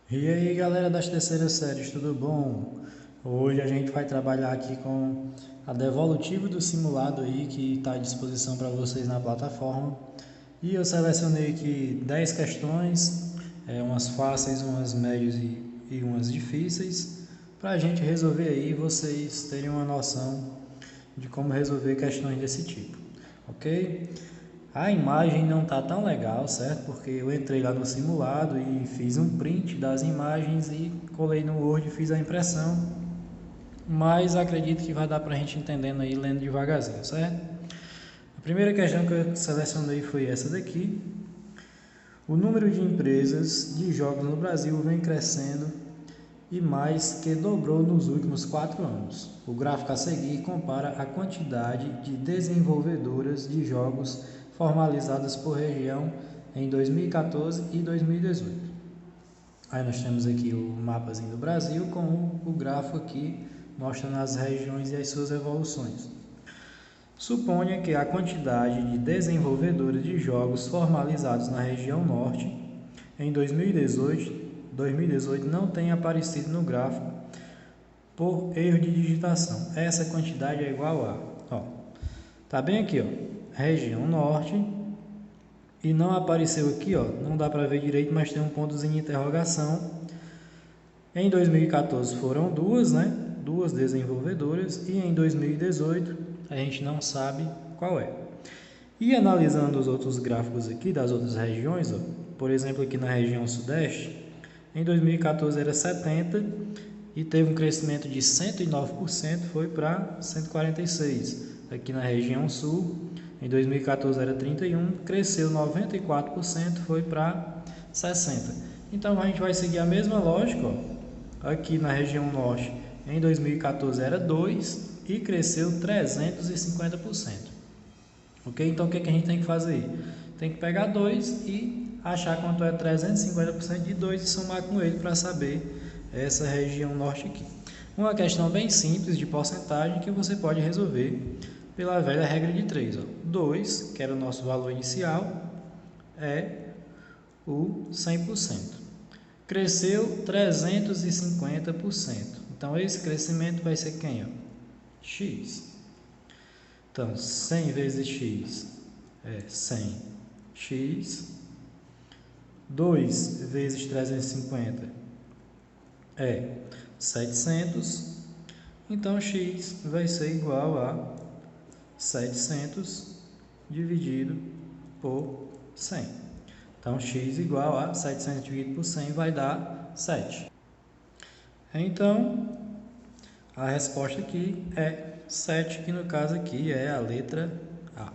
E aí galera das terceiras séries, tudo bom? Hoje a gente vai trabalhar aqui com a devolutiva do simulado aí que está à disposição para vocês na plataforma. E eu selecionei aqui 10 questões, umas fáceis, umas médias e umas difíceis, para a gente resolver aí e vocês terem uma noção de como resolver questões desse tipo, ok? A imagem não está tão legal, certo? Porque eu entrei lá no simulado e fiz um print das imagens e colei no Word e fiz a impressão. Mas acredito que vai dar para a gente entendendo aí, lendo devagarzinho, certo? A primeira questão que eu selecionei foi essa daqui. O número de empresas de jogos no Brasil vem crescendo e mais que dobrou nos últimos 4 anos. O gráfico a seguir compara a quantidade de desenvolvedoras de jogos formalizadas por região em 2014 e 2018. Aí nós temos aqui o mapazinho do Brasil com o gráfico aqui mostrando as regiões e as suas evoluções. Suponha que a quantidade de desenvolvedores de jogos formalizados na região norte em 2018 não tenha aparecido no gráfico por erro de digitação. Essa quantidade é igual a, tá bem aqui, região norte, e não apareceu aqui, não dá para ver direito, mas tem um pontozinho de interrogação. Em 2014 foram duas, duas desenvolvedoras, e em 2018 a gente não sabe qual é. E analisando os outros gráficos aqui das outras regiões, por exemplo aqui na região sudeste, em 2014 era 70 e teve um crescimento de 109%, foi para 146. Aqui na região sul, em 2014 era 31, cresceu 94%, foi para 60. Então a gente vai seguir a mesma lógica, aqui na região norte, em 2014 era 2 e cresceu 350%. Ok? Então o que a gente tem que fazer? Tem que pegar 2 e achar quanto é 350% de 2 e somar com ele para saber essa região norte aqui. Uma questão bem simples de porcentagem que você pode resolver pela velha regra de 3. 2, que era o nosso valor inicial, é o 100%. Cresceu 350%. Então esse crescimento vai ser quem? X. Então 100 vezes x é 100x. 2 vezes 350 é 700. Então x vai ser igual a 700 dividido por 100. Então x igual a 700 dividido por 100 vai dar 7. Então a resposta aqui é 7, que no caso aqui é a letra A.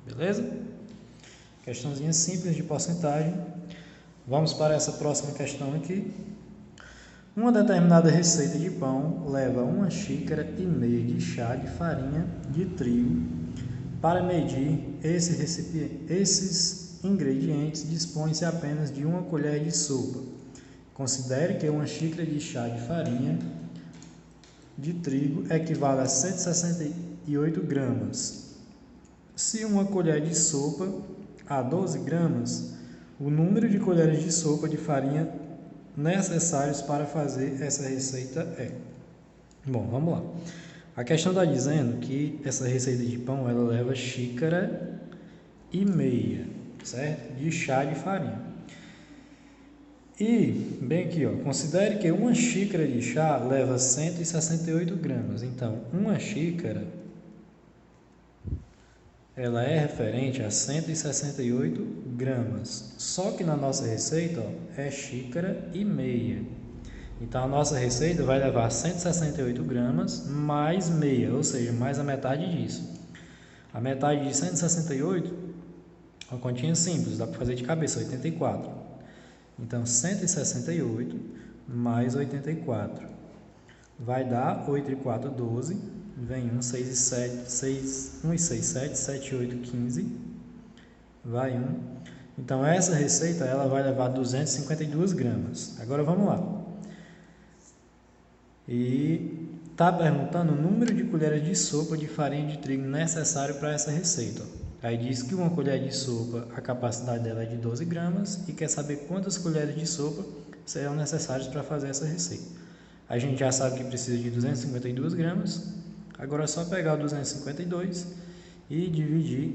Beleza? Questãozinha simples de porcentagem. Vamos para essa próxima questão aqui. Uma determinada receita de pão leva 1,5 xícaras de chá de farinha de trigo. Para medir esses ingredientes, dispõe-se apenas de 1 colher de sopa. Considere que 1 xícara de chá de farinha de trigo equivale a 168 gramas. Se 1 colher de sopa a 12 gramas, o número de colheres de sopa de farinha necessários para fazer essa receita é... Bom, vamos lá. A questão está dizendo que essa receita de pão ela leva 1,5 xícaras, certo? De chá de farinha. E, bem aqui, considere que 1 xícara de chá leva 168 gramas. Então, 1 xícara ela é referente a 168 gramas. Só que na nossa receita é 1,5 xícaras. Então, a nossa receita vai levar 168 gramas mais meia, ou seja, mais a metade disso. A metade de 168 é uma continha simples, dá para fazer de cabeça, 84. Então, 168 mais 84 vai dar 8 e 4, 12. Vem 1, 6 e 7, 6, 1 e 6, 7, 7 e 8, 15. Vai 1. Então, essa receita ela vai levar 252 gramas. Agora, vamos lá. E está perguntando o número de colheres de sopa de farinha de trigo necessário para essa receita. Aí diz que 1 colher de sopa, a capacidade dela é de 12 gramas e quer saber quantas colheres de sopa serão necessários para fazer essa receita. A gente já sabe que precisa de 252 gramas, agora é só pegar o 252 e dividir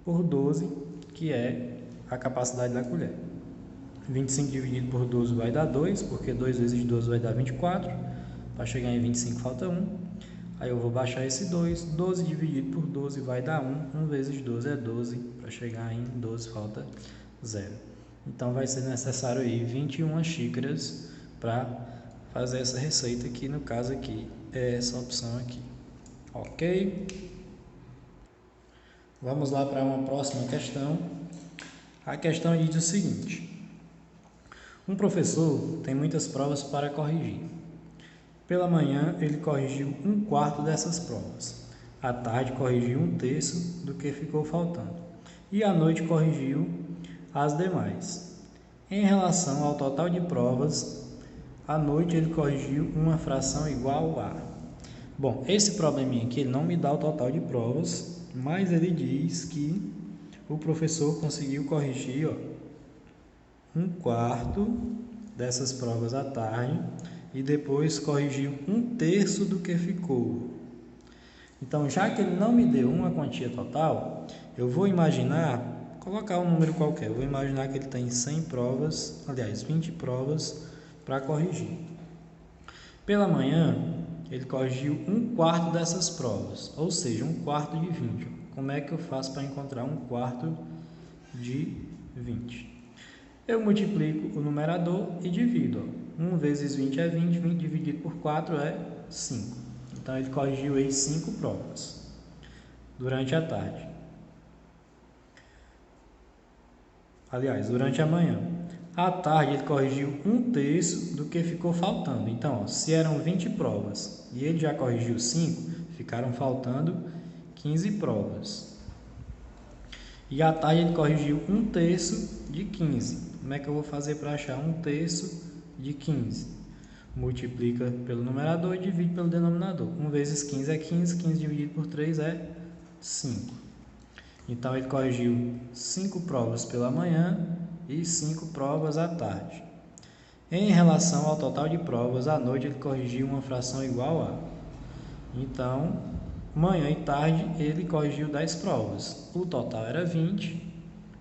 por 12, que é a capacidade da colher. 25 dividido por 12 vai dar 2, porque 2 vezes 12 vai dar 24, para chegar em 25 falta 1. Aí eu vou baixar esse 2, 12 dividido por 12 vai dar 1, 1 vezes 12 é 12, para chegar em 12 falta 0. Então vai ser necessário aí 21 xícaras para fazer essa receita, que no caso aqui é essa opção aqui. Ok? Vamos lá para uma próxima questão. A questão diz o seguinte: um professor tem muitas provas para corrigir. Pela manhã, ele corrigiu 1/4 dessas provas. À tarde, corrigiu 1/3 do que ficou faltando. E à noite, corrigiu as demais. Em relação ao total de provas, à noite ele corrigiu uma fração igual a... Bom, esse probleminha aqui ele não me dá o total de provas, mas ele diz que o professor conseguiu corrigir 1/4 dessas provas à tarde e depois corrigiu 1/3 do que ficou. Então, já que ele não me deu uma quantia total, eu vou imaginar, colocar um número qualquer, eu vou imaginar que ele tem 100 provas, aliás, 20 provas para corrigir. Pela manhã, ele corrigiu 1/4 dessas provas, ou seja, 1/4 de 20. Como é que eu faço para encontrar 1/4 de 20? Eu multiplico o numerador e divido. 1 vezes 20 é 20, 20 dividido por 4 é 5. Então, ele corrigiu aí 5 provas durante a tarde. Aliás, durante a manhã. À tarde, ele corrigiu 1/3 do que ficou faltando. Então, se eram 20 provas e ele já corrigiu 5, ficaram faltando 15 provas. E à tarde, ele corrigiu 1/3 de 15. Como é que eu vou fazer para achar 1/3 de 15? Multiplica pelo numerador e divide pelo denominador. 1 vezes 15 é 15, 15 dividido por 3 é 5. Então, ele corrigiu 5 provas pela manhã e 5 provas à tarde. Em relação ao total de provas, à noite ele corrigiu uma fração igual a... Então, manhã e tarde ele corrigiu 10 provas. O total era 20,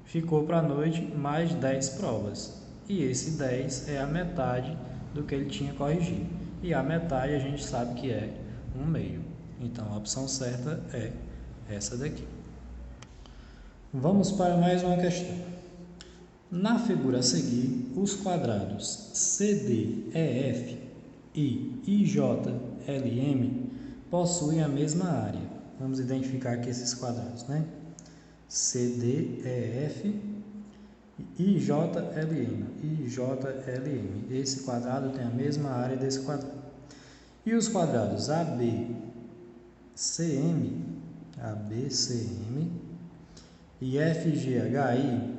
ficou para a noite mais 10 provas. E esse 10 é a metade do que ele tinha corrigido. E a metade a gente sabe que é 1/2. Então, a opção certa é essa daqui. Vamos para mais uma questão. Na figura a seguir, os quadrados CDEF e IJLM possuem a mesma área. Vamos identificar aqui esses quadrados, né? CDEF e IJLM. Esse quadrado tem a mesma área desse quadrado. E os quadrados ABCM e FGHI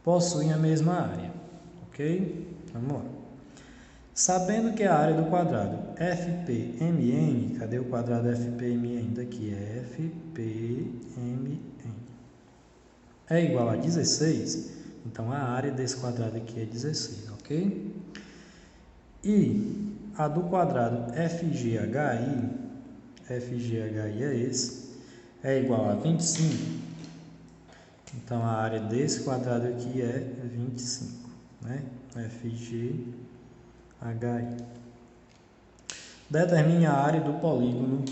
possuem a mesma área, ok? Vamos lá. Sabendo que a área do quadrado FPMN, cadê o quadrado FPMN? Daqui é FPMN, é igual a 16, então a área desse quadrado aqui é 16, ok? E a do quadrado FGHI é esse, é igual a 25, então a área desse quadrado aqui é 25, né? FGHI. Determine a área do polígono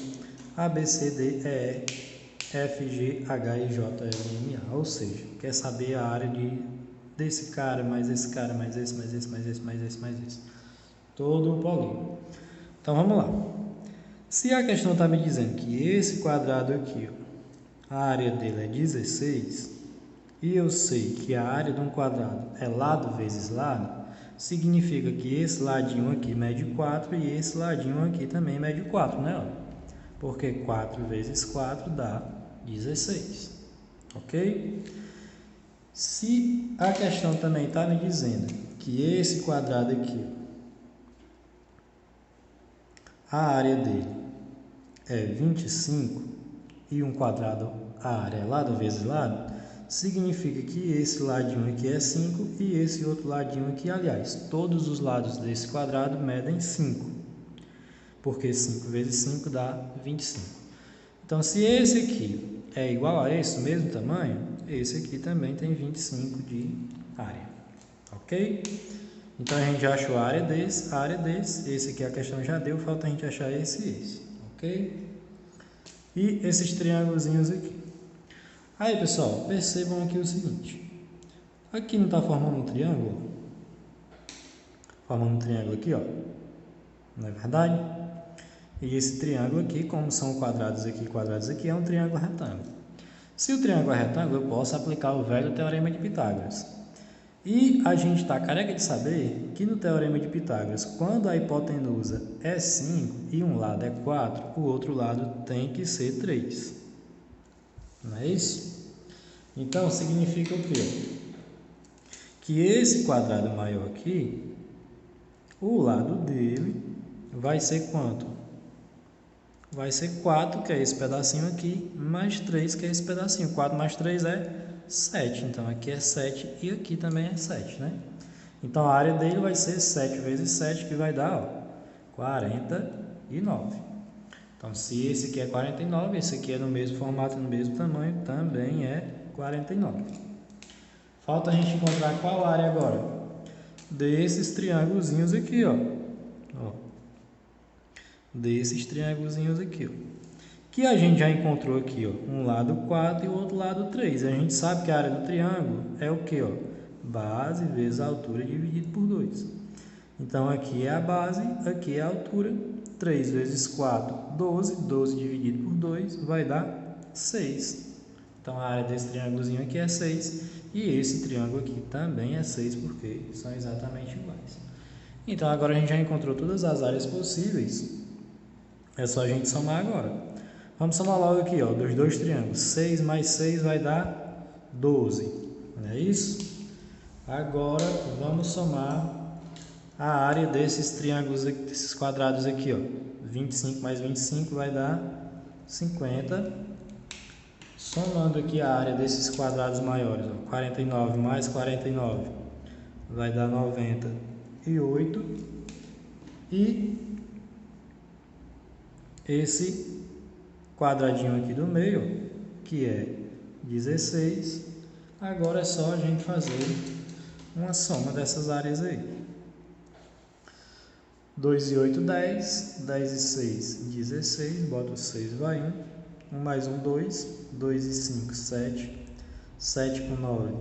ABCDE FGHIJLMA, ou seja, quer saber a área desse cara, mais esse cara, mais esse, mais esse, mais esse, mais esse, mais esse. Todo o polígono. Então, vamos lá. Se a questão está me dizendo que esse quadrado aqui, a área dele é 16, e eu sei que a área de um quadrado é lado vezes lado, significa que esse ladinho aqui mede 4 e esse ladinho aqui também mede 4, né? Porque 4 vezes 4 dá 16, ok? Se a questão também está me dizendo que esse quadrado aqui, a área dele é 25 e um quadrado, a área é lado vezes lado, significa que esse ladinho aqui é 5 e esse outro ladinho aqui, aliás, todos os lados desse quadrado medem 5, porque 5 vezes 5 dá 25. Então, se esse aqui é igual a esse, mesmo tamanho, esse aqui também tem 25 de área, ok? Então, a gente já achou a área desse, esse aqui a questão já deu, falta a gente achar esse e esse, ok? E esses triângulozinhos aqui. Aí, pessoal, percebam aqui o seguinte. Aqui não está formando um triângulo? Formando um triângulo aqui, ó. Não é verdade? E esse triângulo aqui, como são quadrados aqui, é um triângulo retângulo. Se o triângulo é retângulo, eu posso aplicar o velho teorema de Pitágoras. E a gente está careca de saber que no teorema de Pitágoras, quando a hipotenusa é 5 e um lado é 4, o outro lado tem que ser 3. Não é isso? Então, significa o quê? Que esse quadrado maior aqui, o lado dele vai ser quanto? Vai ser 4, que é esse pedacinho aqui, mais 3, que é esse pedacinho. 4 mais 3 é 7. Então, aqui é 7 e aqui também é 7, né? Então, a área dele vai ser 7 vezes 7, que vai dar, ó, 49. Então, se esse aqui é 49, esse aqui é no mesmo formato, no mesmo tamanho, também é 49. Falta a gente encontrar qual área agora? Desses triângulozinhos aqui, ó. Desses triângulozinhos aqui, ó. Que a gente já encontrou aqui, ó. Um lado 4 e o outro lado 3. A gente sabe que a área do triângulo é o quê, ó? Base vezes a altura dividido por 2. Então, aqui é a base, aqui é a altura. 3 vezes 4, 12. 12 dividido por 2 vai dar 6. Então, a área desse triângulozinho aqui é 6. E esse triângulo aqui também é 6, porque são exatamente iguais. Então, agora a gente já encontrou todas as áreas possíveis. É só a gente somar agora. Vamos somar logo aqui, ó, dos dois triângulos. 6 mais 6 vai dar 12. Não é isso? Agora, vamos somar a área desses triângulos, desses quadrados aqui, ó. 25 mais 25 vai dar 50. Somando aqui a área desses quadrados maiores, ó. 49 mais 49 vai dar 98. E esse quadradinho aqui do meio, que é 16, agora é só a gente fazer uma soma dessas áreas aí. 2 e 8, 10. 10 e 6, 16. Bota o 6, vai 1. 1 mais 1, 2. 2 e 5, 7. 7 com 9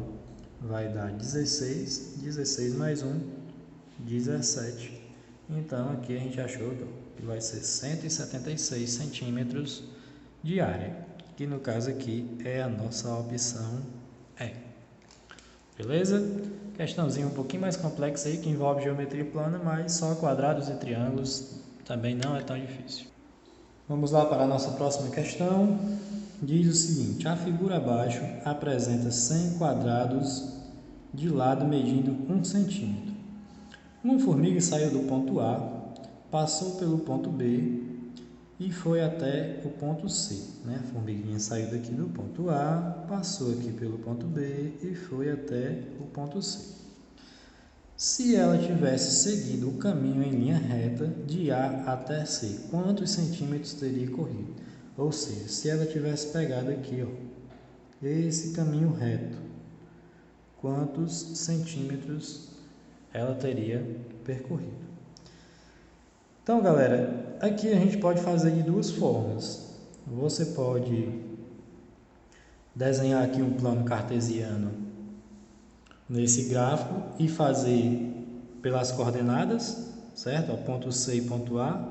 vai dar 16. 16 mais 1, 17. Então, aqui a gente achou que vai ser 176 centímetros de área. Que no caso aqui é a nossa opção E. Beleza? Questãozinha um pouquinho mais complexa aí, que envolve geometria plana, mas só quadrados e triângulos também não é tão difícil. Vamos lá para a nossa próxima questão. Diz o seguinte: a figura abaixo apresenta 100 quadrados de lado medindo 1 centímetro. Uma formiga saiu do ponto A, passou pelo ponto B e foi até o ponto C. Né? A formiguinha saiu daqui do ponto A, passou aqui pelo ponto B e foi até o ponto C. Se ela tivesse seguido o caminho em linha reta de A até C, quantos centímetros teria corrido? Ou seja, se ela tivesse pegado aqui, ó, esse caminho reto, quantos centímetros ela teria percorrido? Então, galera, aqui a gente pode fazer de duas formas. Você pode desenhar aqui um plano cartesiano nesse gráfico e fazer pelas coordenadas, certo? Ponto C e ponto A,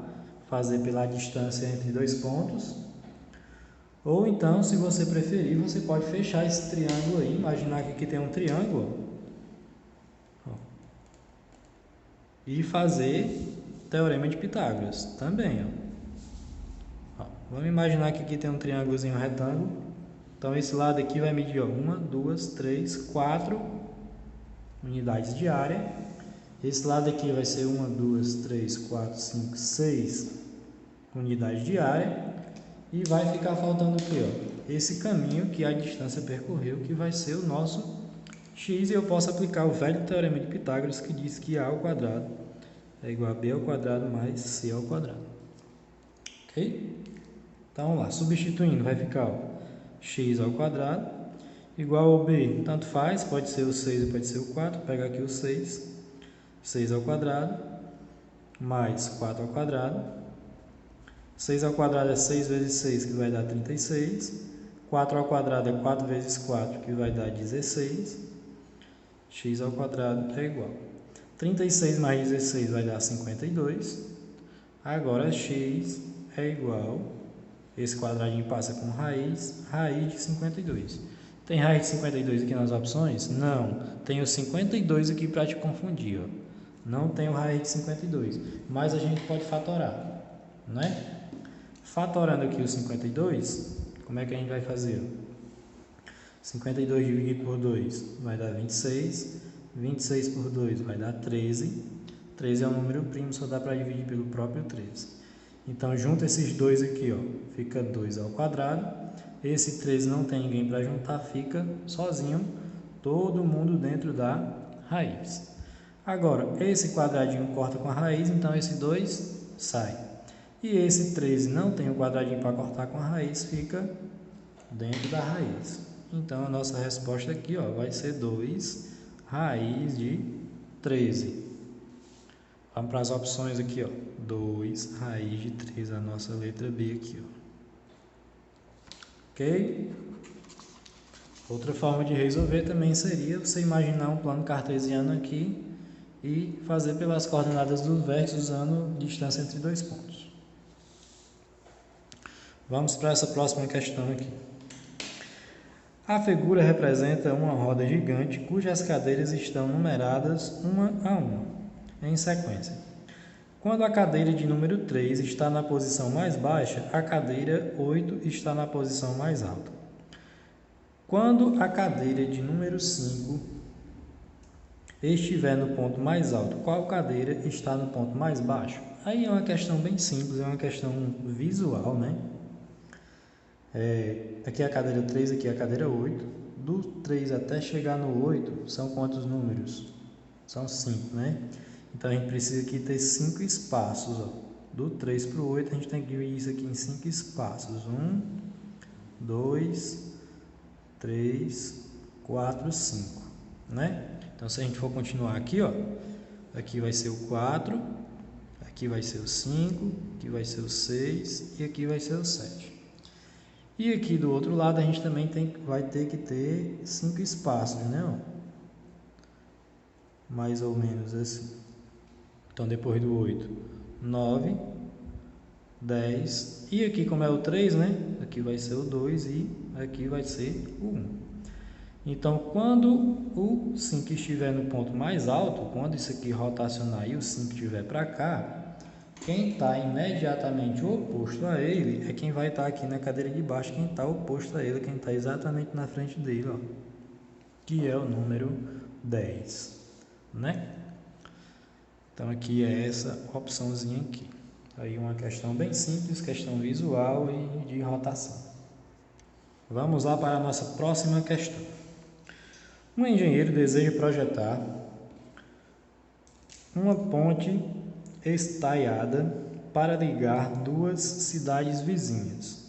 fazer pela distância entre dois pontos. Ou então, se você preferir, você pode fechar esse triângulo aí, imaginar que aqui tem um triângulo, ó, e fazer teorema de Pitágoras também, ó. Vamos imaginar que aqui tem um triângulozinho retângulo. Então, esse lado aqui vai medir 1, 2, 3, 4 unidades de área. Esse lado aqui vai ser 1, 2, 3, 4, 5, 6 unidades de área. E vai ficar faltando aqui, ó, esse caminho que a distância percorreu, que vai ser o nosso x, e eu posso aplicar o velho teorema de Pitágoras, que diz que a ao quadrado é igual a b ao quadrado mais c ao quadrado. Ok? Então, vamos lá, substituindo, vai ficar ó, x ao quadrado igual ao b, tanto faz, pode ser o 6 ou pode ser o 4, pega aqui o 6, 6 ao quadrado, mais 4 ao quadrado, 6 ao quadrado é 6 vezes 6, que vai dar 36, 4 ao quadrado é 4 vezes 4, que vai dar 16, x ao quadrado é igual. 36 mais 16 vai dar 52, agora x é igual, esse quadradinho passa com raiz de 52. Tem raiz de 52 aqui nas opções? Não. Tem o 52 aqui para te confundir. Ó. Não tem o raiz de 52. Mas a gente pode fatorar. Né? Fatorando aqui o 52, como é que a gente vai fazer? 52 dividido por 2 vai dar 26. 26 por 2 vai dar 13. 13 é um número primo, só dá para dividir pelo próprio 13. Então, junta esses dois aqui, ó, fica 2 ao quadrado. Esse 13 não tem ninguém para juntar, fica sozinho, todo mundo dentro da raiz. Agora, esse quadradinho corta com a raiz, então esse 2 sai. E esse 13 não tem o quadradinho para cortar com a raiz, fica dentro da raiz. Então, a nossa resposta aqui ó, vai ser 2 raiz de 13. Vamos para as opções aqui, ó. 2 raiz de 13, a nossa letra B aqui, ó. Ok? Outra forma de resolver também seria você imaginar um plano cartesiano aqui e fazer pelas coordenadas dos vértices usando distância entre dois pontos. Vamos para essa próxima questão aqui. A figura representa uma roda gigante cujas cadeiras estão numeradas uma a uma, em sequência. Quando a cadeira de número 3 está na posição mais baixa, a cadeira 8 está na posição mais alta. Quando a cadeira de número 5 estiver no ponto mais alto, qual cadeira está no ponto mais baixo? Aí é uma questão bem simples, é uma questão visual, né? Aqui é a cadeira 3, aqui é a cadeira 8. Do 3 até chegar no 8, são quantos números? São 5, né? Então, a gente precisa aqui ter 5 espaços. Ó. Do 3 para o 8, a gente tem que dividir isso aqui em 5 espaços. 1, 2, 3, 4, 5. Né? Então, se a gente for continuar aqui, ó, aqui vai ser o 4, aqui vai ser o 5, aqui vai ser o 6 e aqui vai ser o 7. E aqui do outro lado, a gente também vai ter que ter 5 espaços, né? Ó. Mais ou menos assim. Então, depois do 8, 9, 10. E aqui, como é o 3, né? Aqui vai ser o 2 e aqui vai ser o 1. Então, quando o 5 estiver no ponto mais alto, quando isso aqui rotacionar e o 5 estiver para cá, quem está imediatamente oposto a ele é quem vai estar aqui na cadeira de baixo, quem está oposto a ele, quem está exatamente na frente dele, ó, que é o número 10, né? Então, aqui é essa opçãozinha aqui. Aí uma questão bem simples, questão visual e de rotação. Vamos lá para a nossa próxima questão. Um engenheiro deseja projetar uma ponte estaiada para ligar duas cidades vizinhas.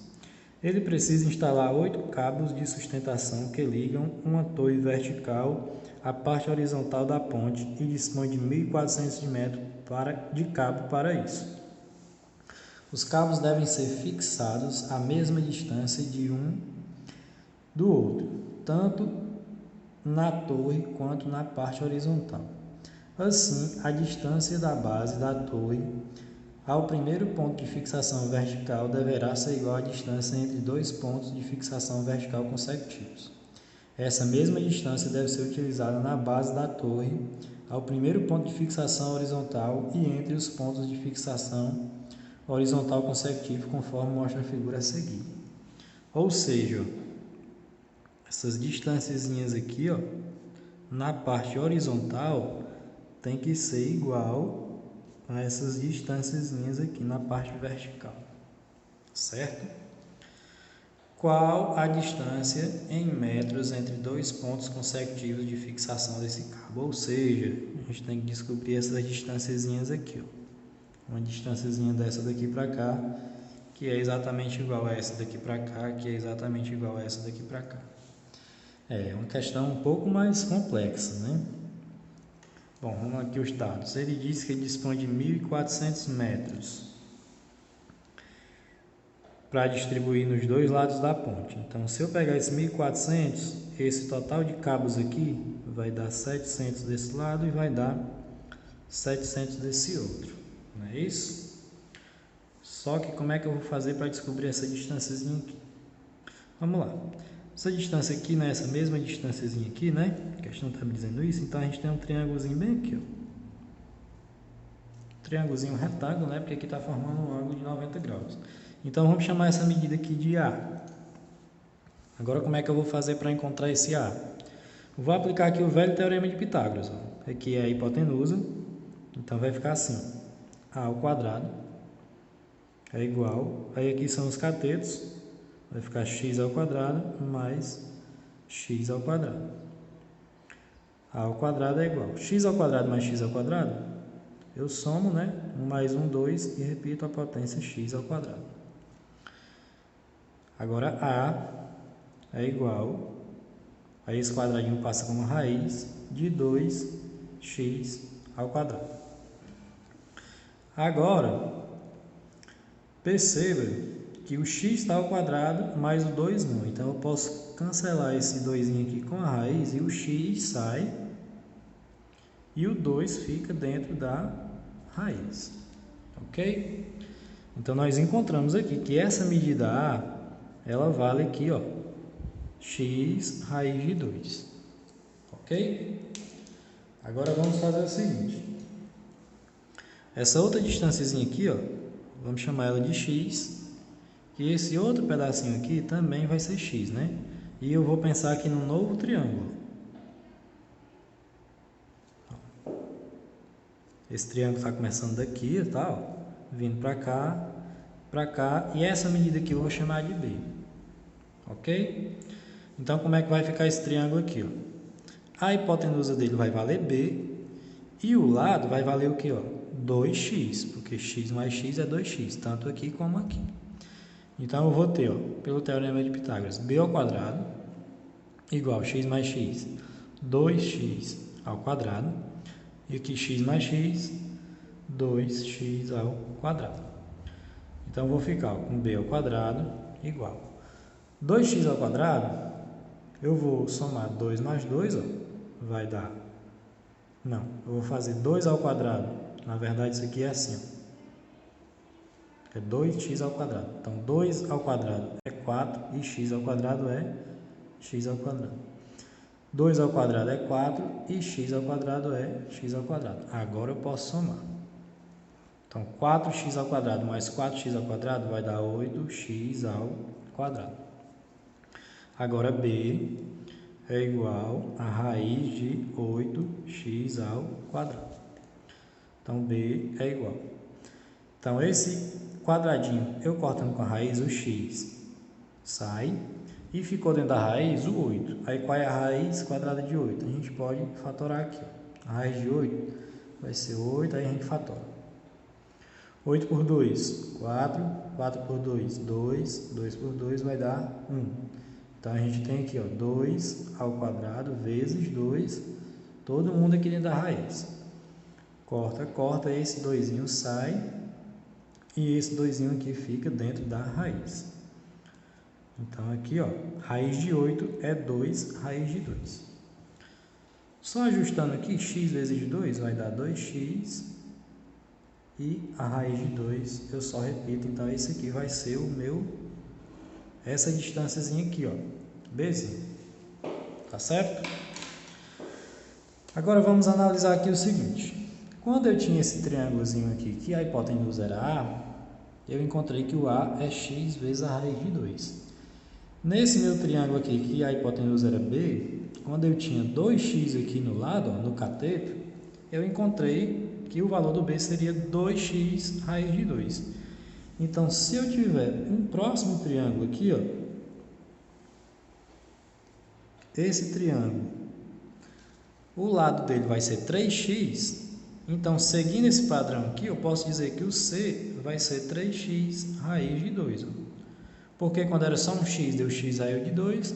Ele precisa instalar 8 cabos de sustentação que ligam uma torre vertical à parte horizontal da ponte e dispõe de 1.400 metros de cabo para isso. Os cabos devem ser fixados à mesma distância de um do outro, tanto na torre quanto na parte horizontal. Assim, a distância da base da torre ao primeiro ponto de fixação vertical deverá ser igual à distância entre dois pontos de fixação vertical consecutivos. Essa mesma distância deve ser utilizada na base da torre, ao primeiro ponto de fixação horizontal e entre os pontos de fixação horizontal consecutivo, conforme mostra a figura a seguir. Ou seja, essas distânciazinhas aqui, ó, na parte horizontal, tem que ser igual a essas distânciazinhas aqui na parte vertical, certo? qual a distância em metros entre dois pontos consecutivos de fixação desse cabo? Ou seja, a gente tem que descobrir essas distânciazinhas aqui, ó. Uma distânciazinha dessa daqui para cá, que é exatamente igual a essa daqui para cá, que é exatamente igual a essa daqui para cá. É uma questão um pouco mais complexa, né? Bom, vamos aqui os dados. Ele diz que ele dispõe de 1.400 metros para distribuir nos dois lados da ponte. Então, se eu pegar esse 1.400, esse total de cabos aqui vai dar 700 desse lado e vai dar 700 desse outro. Não é isso? Só que como é que eu vou fazer para descobrir essa distânciazinha aqui? Vamos lá. Essa distância aqui, né? Essa mesma distânciazinha aqui, né? A questão está me dizendo isso. Então, a gente tem um triângulozinho bem aqui, ó. Triângulozinho retângulo, né? Porque aqui está formando um ângulo de 90 graus. Então, vamos chamar essa medida aqui de A. Agora, como é que eu vou fazer para encontrar esse A? Eu vou aplicar aqui o velho teorema de Pitágoras, ó. Aqui é a hipotenusa. Então, vai ficar assim. A ao quadrado é igual. Aí, aqui são os catetos. Vai ficar x ao quadrado mais x ao quadrado. A ao quadrado é igual. X ao quadrado mais x ao quadrado, eu somo, né? 1 mais 1, 2 e repito a potência x ao quadrado. Agora, A é igual, aí esse quadradinho passa como raiz de 2x ao quadrado. Agora, perceba que o x está ao quadrado mais o 2 não. Então, eu posso cancelar esse 2 aqui com a raiz e o x sai e o 2 fica dentro da raiz. Ok? Então, nós encontramos aqui que essa medida A, ela vale aqui, ó, x raiz de 2. Ok? Agora, vamos fazer o seguinte. Essa outra distânciazinha aqui, ó, vamos chamar ela de x. E esse outro pedacinho aqui também vai ser x, né? E eu vou pensar aqui num novo triângulo. Esse triângulo está começando daqui, tá? Ó, vindo para cá. E essa medida aqui eu vou chamar de B. Ok? Então, como é que vai ficar esse triângulo aqui, ó? A hipotenusa dele vai valer B. E o lado vai valer o quê, ó? 2x, porque x mais x é 2x, tanto aqui como aqui. Então, eu vou ter, ó, pelo teorema de Pitágoras, b ao quadrado igual a x mais x, 2x ao quadrado. E aqui x mais x, 2x ao quadrado. Então, eu vou ficar ó, com b ao quadrado igual 2x ao quadrado, eu vou somar 2 mais 2, ó, vai dar... Não, eu vou fazer 2 ao quadrado. Na verdade, isso aqui é assim, ó. É 2x ao quadrado. Então, 2 ao quadrado é 4 e x ao quadrado é x ao quadrado. 2 ao quadrado é 4 e x ao quadrado é x ao quadrado. Agora eu posso somar. Então, 4x ao quadrado mais 4x ao quadrado vai dar 8x ao quadrado. Agora, b é igual a raiz de 8x ao quadrado. Então, b é igual. Então, esse quadradinho, eu cortando com a raiz, o x sai e ficou dentro da raiz o 8. Aí, qual é a raiz quadrada de 8? A gente pode fatorar aqui. Ó. A raiz de 8 vai ser 8, aí a gente fatora. 8 por 2, 4. 4 por 2, 2. 2 por 2 vai dar 1. Então, a gente tem aqui, ó, 2 ao quadrado vezes 2, todo mundo aqui dentro da raiz. Corta, corta, esse 2 sai e esse 2 aqui fica dentro da raiz. Então, aqui, ó, raiz de 8 é 2 raiz de 2. Só ajustando aqui, x vezes 2 vai dar 2x e a raiz de 2 eu só repito. Então, esse aqui vai ser o meu, essa distânciazinha aqui, ó, bzinho. Tá certo? Agora, vamos analisar aqui o seguinte. Quando eu tinha esse triângulozinho aqui, que a hipotenusa era A, eu encontrei que o A é x vezes a raiz de 2. Nesse meu triângulo aqui, que a hipotenusa era B, quando eu tinha 2x aqui no lado, ó, no cateto, eu encontrei que o valor do B seria 2x raiz de 2. Então, se eu tiver um próximo triângulo aqui, ó, esse triângulo, o lado dele vai ser 3x, então, seguindo esse padrão aqui, eu posso dizer que o C vai ser 3x raiz de 2. Porque quando era só um x, deu x raiz de 2.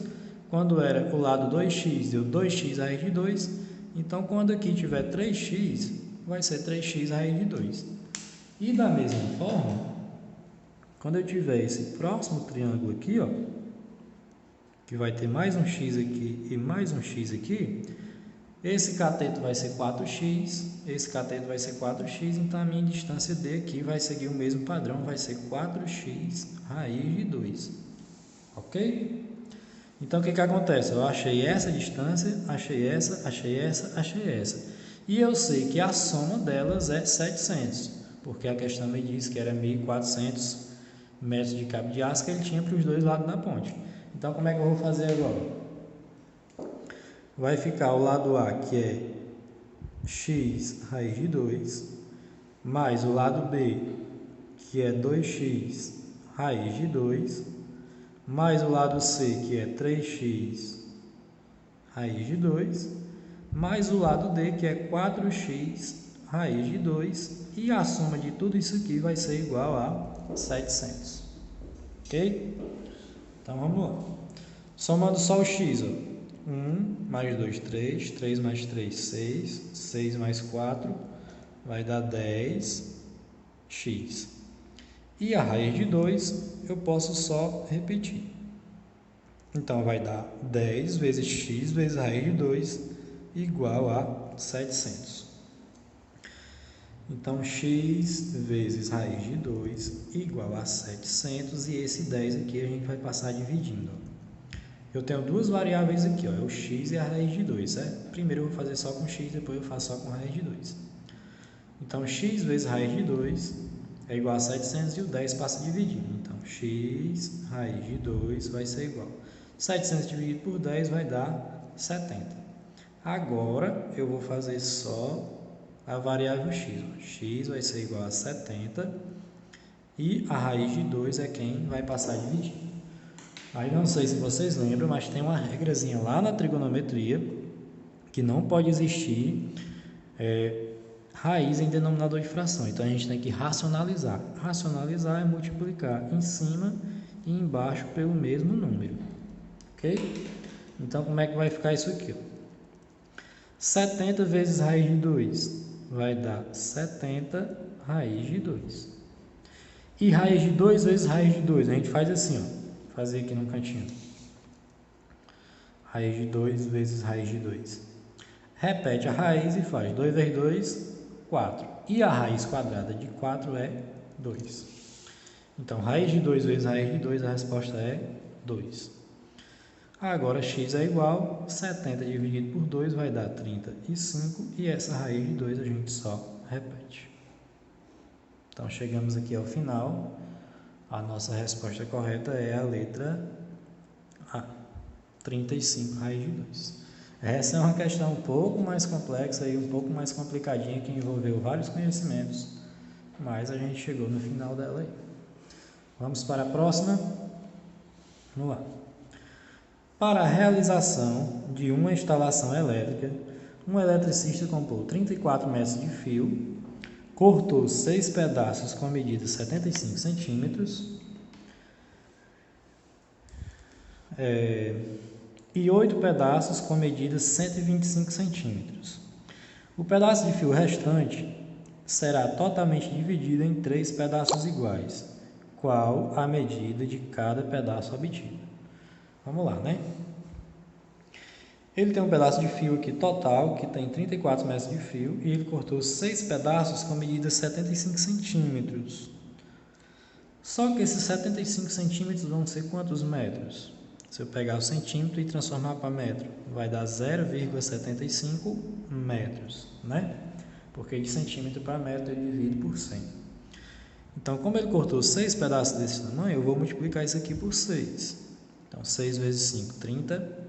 Quando era o lado 2x, deu 2x raiz de 2. Então, quando aqui tiver 3x, vai ser 3x raiz de 2. E da mesma forma, quando eu tiver esse próximo triângulo aqui, ó, que vai ter mais um x aqui e mais um x aqui, esse cateto vai ser 4x, esse cateto vai ser 4x, então a minha distância D aqui vai seguir o mesmo padrão, vai ser 4x raiz de 2, ok? Então, o que acontece? Eu achei essa distância, achei essa, achei essa, achei essa. E eu sei que a soma delas é 700, porque a questão me disse que era 1.400 metros de cabo de aço que ele tinha para os dois lados da ponte. Então, como é que eu vou fazer agora? Vai ficar o lado A, que é x raiz de 2, mais o lado B, que é 2x raiz de 2, mais o lado C, que é 3x raiz de 2, mais o lado D, que é 4x raiz de 2, e a soma de tudo isso aqui vai ser igual a 700. Ok? Então, vamos lá. Somando só o x, ó. 1 mais 2, 3, 3 mais 3, 6, 6 mais 4, vai dar 10x. E a raiz de 2, eu posso só repetir. Então, vai dar 10 vezes x vezes a raiz de 2, igual a 700. Então, x vezes raiz de 2, igual a 700, e esse 10 aqui a gente vai passar dividindo. Eu tenho duas variáveis aqui, ó, é o x e a raiz de 2, certo? Primeiro eu vou fazer só com x, depois eu faço só com raiz de 2. Então, x vezes raiz de 2 é igual a 700 e o 10 passa dividindo. Então, x raiz de 2 vai ser igual. 700 dividido por 10 vai dar 70. Agora, eu vou fazer só a variável x. Ó. X vai ser igual a 70 e a raiz de 2 é quem vai passar dividindo. Aí não sei se vocês lembram, mas tem uma regrazinha lá na trigonometria que não pode existir raiz em denominador de fração. Então a gente tem que racionalizar. Racionalizar é multiplicar em cima e embaixo pelo mesmo número. Ok? Então como é que vai ficar isso aqui? 70 vezes raiz de 2 vai dar 70 raiz de 2. E raiz de 2 vezes raiz de 2, a gente faz assim, ó. Fazer aqui no cantinho. Raiz de 2 vezes raiz de 2. Repete a raiz e faz 2 vezes 2, 4. E a raiz quadrada de 4 é 2. Então, raiz de 2 vezes raiz de 2, a resposta é 2. Agora, x é igual, 70 dividido por 2 vai dar 35. E essa raiz de 2 a gente só repete. Então, chegamos aqui ao final. A nossa resposta correta é a letra A, 35 raiz de 2. Essa é uma questão um pouco mais complexa e um pouco mais complicadinha, que envolveu vários conhecimentos, mas a gente chegou no final dela aí. Vamos para a próxima? Vamos lá. Para a realização de uma instalação elétrica, um eletricista comprou 34 metros de fio, cortou 6 pedaços com a medida 75 centímetros e 8 pedaços com a medida 125 centímetros. O pedaço de fio restante será totalmente dividido em 3 pedaços iguais. Qual a medida de cada pedaço obtido? Vamos lá, né? Ele tem um pedaço de fio aqui total, que tem 34 metros de fio, e ele cortou 6 pedaços com medida 75 centímetros. Só que esses 75 centímetros vão ser quantos metros? Se eu pegar o centímetro e transformar para metro, vai dar 0,75 metros, né? Porque de centímetro para metro ele divide por 100. Então, como ele cortou 6 pedaços desse tamanho, eu vou multiplicar isso aqui por 6. Então, 6 vezes 5, 30.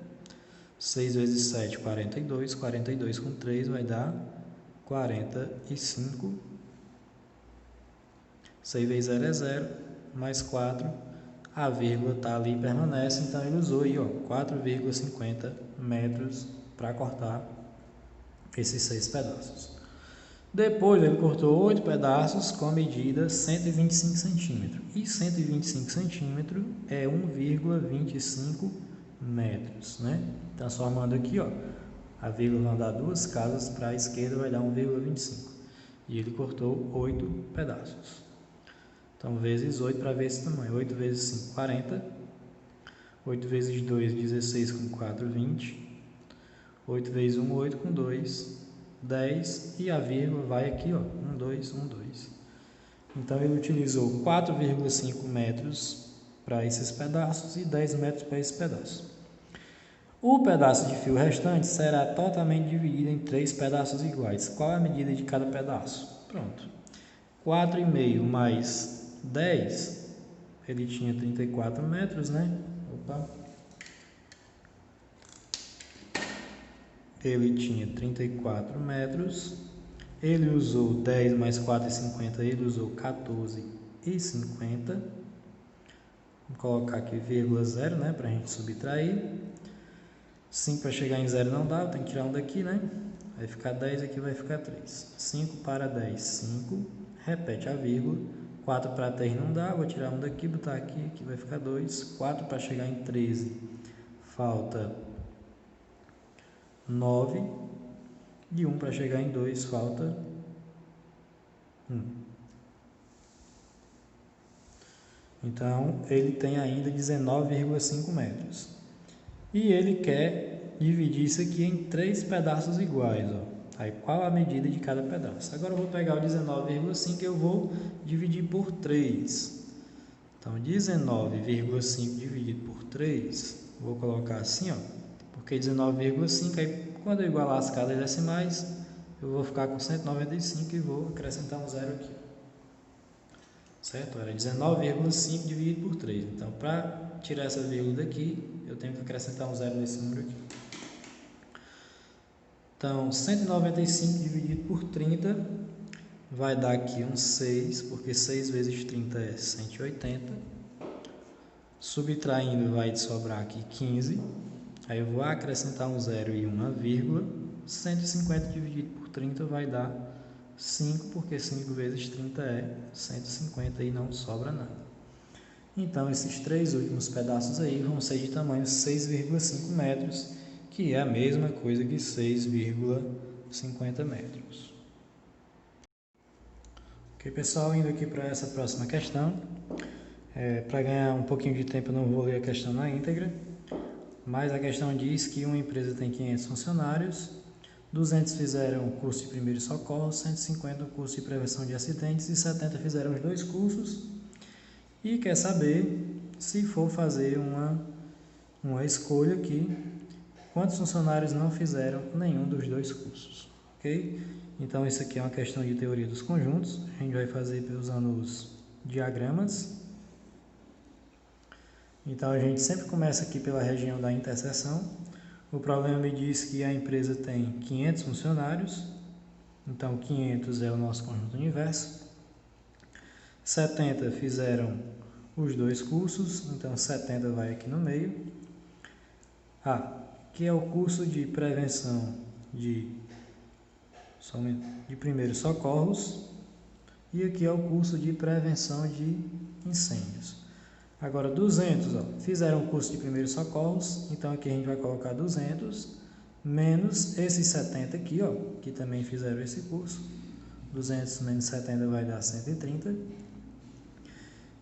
6 vezes 7, 42. 42 com 3 vai dar 45. 6 vezes 0 é 0, mais 4. A vírgula está ali e permanece, então ele usou aí, ó, 4,50 metros para cortar esses 6 pedaços. Depois ele cortou 8 pedaços com a medida 125 centímetros. E 125 centímetros é 1,25 metros, né? Transformando aqui, ó, a vírgula vai dar 2 casas para a esquerda, vai dar 1,25. E ele cortou 8 pedaços. Então, vezes 8 para ver esse tamanho. 8 vezes 5, 40. 8 vezes 2, 16 com 4, 20. 8 vezes 1, 8 com 2, 10. E a vírgula vai aqui, ó, 1, 2, 1, 2. Então, ele utilizou 4,5 metros para esses pedaços e 10 metros para esse pedaço. O pedaço de fio restante será totalmente dividido em 3 pedaços iguais. Qual é a medida de cada pedaço? Pronto. 4,5 mais 10, ele tinha 34 metros, né? Opa. Ele tinha 34 metros. Ele usou 10 mais 4,50, ele usou 14,50. Vou colocar aqui vírgula 0, né? Para a gente subtrair. 5 para chegar em 0 não dá, tem que tirar um daqui, né? Vai ficar 10, aqui vai ficar 3. 5 para 10, 5. Repete a vírgula. 4 para 3 não dá, vou tirar um daqui, botar aqui, aqui vai ficar 2. 4 para chegar em 13, falta 9. E 1 para chegar em 2, falta 1. Então, ele tem ainda 19,5 metros. E ele quer dividir isso aqui em 3 pedaços iguais, ó. Aí, qual a medida de cada pedaço? Agora, eu vou pegar o 19,5 e eu vou dividir por 3. Então, 19,5 dividido por 3, vou colocar assim, ó. Porque 19,5, aí quando eu igualar as casas decimais, eu vou ficar com 195 e vou acrescentar um zero aqui. Certo? Era 19,5 dividido por 3. Então, para tirar essa vírgula daqui, eu tenho que acrescentar um zero nesse número aqui. Então, 195 dividido por 30 vai dar aqui um 6, porque 6 vezes 30 é 180. Subtraindo, vai sobrar aqui 15. Aí eu vou acrescentar um zero e uma vírgula. 150 dividido por 30 vai dar 5, porque 5 vezes 30 é 150 e não sobra nada. Então, esses 3 últimos pedaços aí vão ser de tamanho 6,5 metros, que é a mesma coisa que 6,50 metros. Ok, pessoal, indo aqui para essa próxima questão. Para ganhar um pouquinho de tempo, eu não vou ler a questão na íntegra, mas a questão diz que uma empresa tem 500 funcionários, 200 fizeram o curso de primeiros socorros, 150 o curso de prevenção de acidentes e 70 fizeram os 2 cursos. E quer saber, se for fazer uma escolha aqui, quantos funcionários não fizeram nenhum dos 2 cursos, ok? Então, isso aqui é uma questão de teoria dos conjuntos, a gente vai fazer usando os diagramas. Então, a gente sempre começa aqui pela região da interseção. O problema me diz que a empresa tem 500 funcionários, então 500 é o nosso conjunto universo. 70 fizeram os 2 cursos, então 70 vai aqui no meio. Que é o curso de prevenção de primeiros socorros, e aqui é o curso de prevenção de incêndios. Agora, 200, ó, fizeram o curso de primeiros socorros, então aqui a gente vai colocar 200, menos esses 70 aqui, ó, que também fizeram esse curso. 200 menos 70 vai dar 130.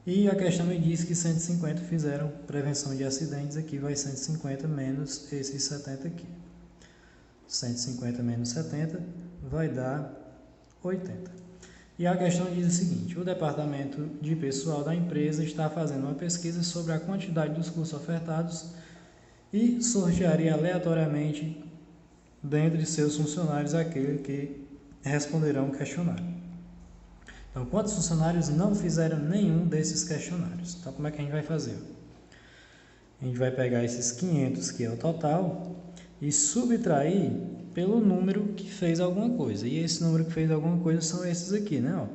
E a questão me diz que 150 fizeram prevenção de acidentes, aqui vai 150 menos esses 70 aqui. 150 menos 70 vai dar 80. E a questão diz o seguinte: o departamento de pessoal da empresa está fazendo uma pesquisa sobre a quantidade dos cursos ofertados e sortearia aleatoriamente dentre seus funcionários aquele que responderão o questionário. Então, quantos funcionários não fizeram nenhum desses questionários? Então, como é que a gente vai fazer? A gente vai pegar esses 500, que é o total, e subtrair pelo número que fez alguma coisa. E esse número que fez alguma coisa são esses aqui, né? Ó,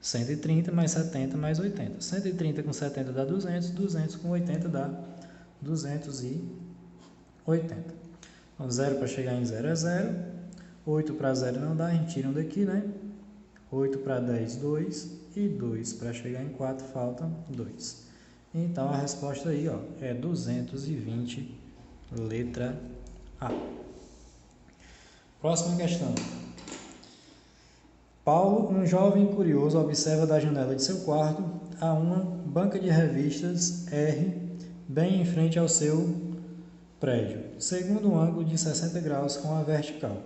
130 mais 70 mais 80. 130 com 70 dá 200, 200 com 80 dá 280. Então, 0 para chegar em 0 é 0. 8 para 0 não dá, a gente tira um daqui, né? 8 para 10, 2. E 2 para chegar em 4, faltam 2. Então, a resposta aí, ó, é 220, letra A. Próxima questão. Paulo, um jovem curioso, observa da janela de seu quarto a uma banca de revistas R, bem em frente ao seu prédio, segundo um ângulo de 60 graus com a vertical.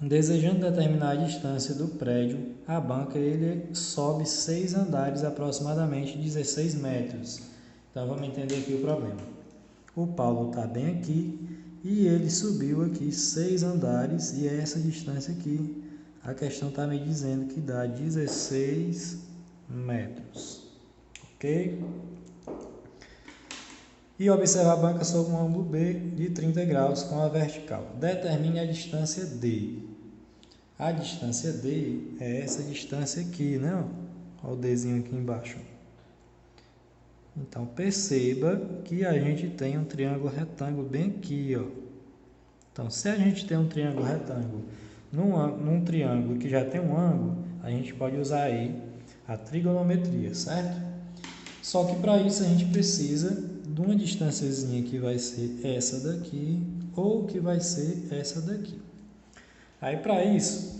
Desejando determinar a distância do prédio à banca, ele sobe 6 andares, aproximadamente 16 metros. Então, vamos entender aqui o problema. O Paulo está bem aqui e ele subiu aqui 6 andares e é essa distância aqui. A questão está me dizendo que dá 16 metros. Ok? E observar a banca sob um ângulo B de 30 graus com a vertical. Determine a distância D. A distância D é essa distância aqui, né? Olha o Dzinho aqui embaixo. Então, perceba que a gente tem um triângulo retângulo bem aqui, ó. Então, se a gente tem um triângulo retângulo num triângulo que já tem um ângulo, a gente pode usar aí a trigonometria, certo? Só que para isso a gente precisa de uma distânciazinha que vai ser essa daqui ou que vai ser essa daqui. Aí para isso,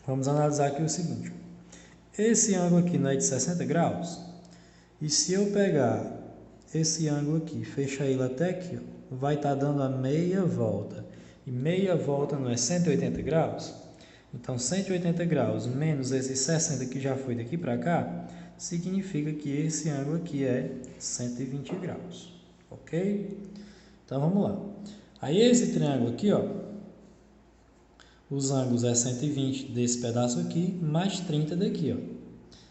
vamos analisar aqui o seguinte. Esse ângulo aqui não é de 60 graus? E se eu pegar esse ângulo aqui, fechar ele até aqui, ó, vai estar dando a meia volta. E meia volta não é 180 graus? Então, 180 graus menos esses 60 que já foi daqui para cá, significa que esse ângulo aqui é 120 graus. Ok? Então, vamos lá. Aí, esse triângulo aqui, ó, os ângulos é 120 desse pedaço aqui, mais 30 daqui, ó.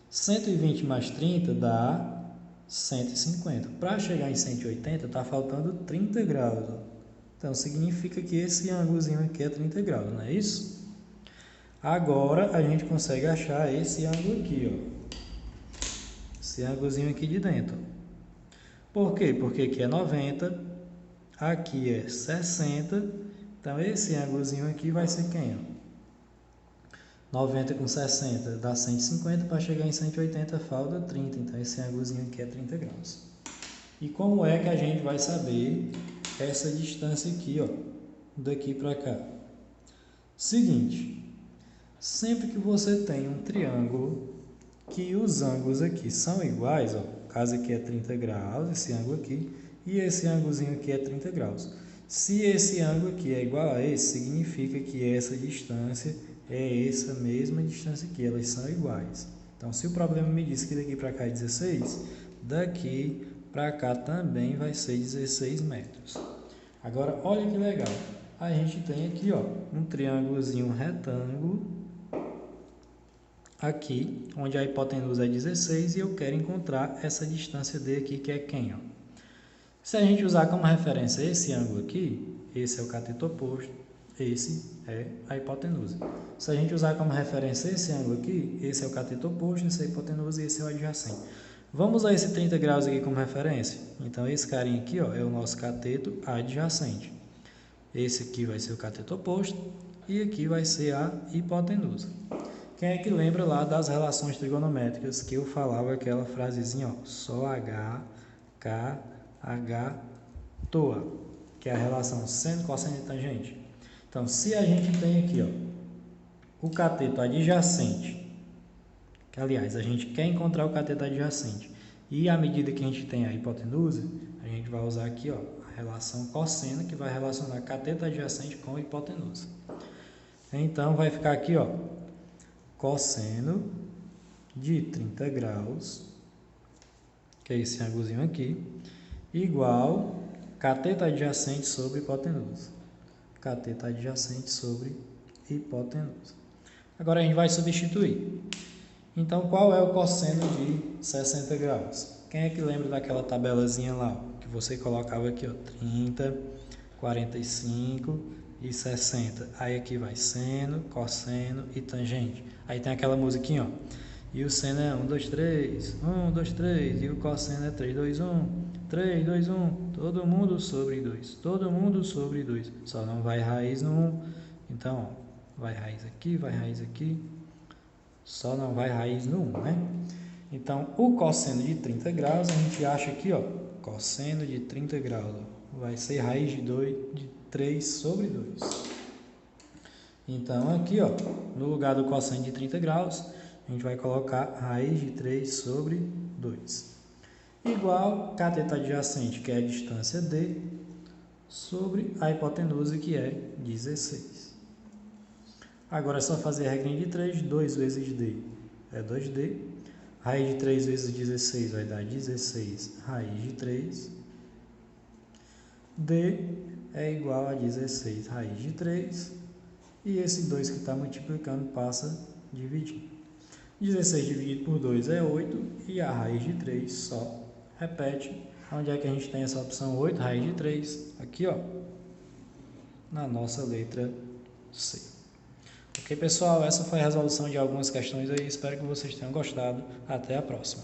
120 mais 30 dá 150. Para chegar em 180, está faltando 30 graus, ó. Então, significa que esse ângulozinho aqui é 30 graus, não é isso? Agora, a gente consegue achar esse ângulo aqui, ó. Esse ângulozinho aqui de dentro. Por quê? Porque aqui é 90, aqui é 60. Então, esse ângulozinho aqui vai ser quem, ó? 90 com 60 dá 150, para chegar em 180 falta 30. Então, esse ângulozinho aqui é 30 graus. E como é que a gente vai saber essa distância aqui, ó, daqui para cá? Seguinte, sempre que você tem um triângulo que os ângulos aqui são iguais, ó, o caso aqui é 30 graus, esse ângulo aqui, e esse ângulozinho aqui é 30 graus. Se esse ângulo aqui é igual a esse, significa que essa distância é essa mesma distância aqui, elas são iguais. Então, se o problema me diz que daqui para cá é 16, daqui para cá também vai ser 16 metros. Agora, olha que legal. A gente tem aqui, ó, um triângulozinho retângulo aqui, onde a hipotenusa é 16 e eu quero encontrar essa distância D aqui, que é quem, ó? Se a gente usar como referência esse ângulo aqui, esse é o cateto oposto, esse é a hipotenusa. Se a gente usar como referência esse ângulo aqui, esse é o cateto oposto, esse é a hipotenusa e esse é o adjacente. Vamos usar esse 30 graus aqui como referência. Então, esse carinha aqui, ó, é o nosso cateto adjacente. Esse aqui vai ser o cateto oposto e aqui vai ser a hipotenusa. Quem é que lembra lá das relações trigonométricas que eu falava aquela frasezinha, ó, só H, K, H, toa, que é a relação seno, cosseno e tangente. Então, se a gente tem aqui, ó, o cateto adjacente, que, aliás, a gente quer encontrar o cateto adjacente, e à medida que a gente tem a hipotenusa, a gente vai usar aqui, ó, a relação cosseno, que vai relacionar cateto adjacente com hipotenusa. Então, vai ficar aqui, ó, cosseno de 30 graus, que é esse ângulozinho aqui, igual cateto adjacente sobre hipotenusa. Cateto adjacente sobre hipotenusa. Agora a gente vai substituir. Então, qual é o cosseno de 60 graus? Quem é que lembra daquela tabelazinha lá, ó, que você colocava aqui, ó, 30, 45 e 60. Aí aqui vai seno, cosseno e tangente. Aí tem aquela musiquinha, ó. E o seno é 1, 2, 3, 1, 2, 3. E o cosseno é 3, 2, 1. 3, 2, 1. Todo mundo sobre 2. Todo mundo sobre 2. Só não vai raiz no 1. Então, ó, vai raiz aqui, vai raiz aqui. Só não vai raiz no 1, né? Então, o cosseno de 30 graus, a gente acha aqui, ó, cosseno de 30 graus, ó, vai ser raiz de 3 sobre 2. Então, aqui, ó, no lugar do cosseno de 30 graus, a gente vai colocar raiz de 3 sobre 2. Igual cateto adjacente, que é a distância D, sobre a hipotenusa, que é 16. Agora é só fazer a regrinha de 3, 2 vezes D é 2D. Raiz de 3 vezes 16 vai dar 16 raiz de 3. D é igual a 16 raiz de 3. E esse 2 que está multiplicando passa a dividir. 16 dividido por 2 é 8. E a raiz de 3 só repete. Onde é que a gente tem essa opção 8? Raiz de 3. Aqui, ó, na nossa letra C. Ok, pessoal? Essa foi a resolução de algumas questões aí. Espero que vocês tenham gostado. Até a próxima.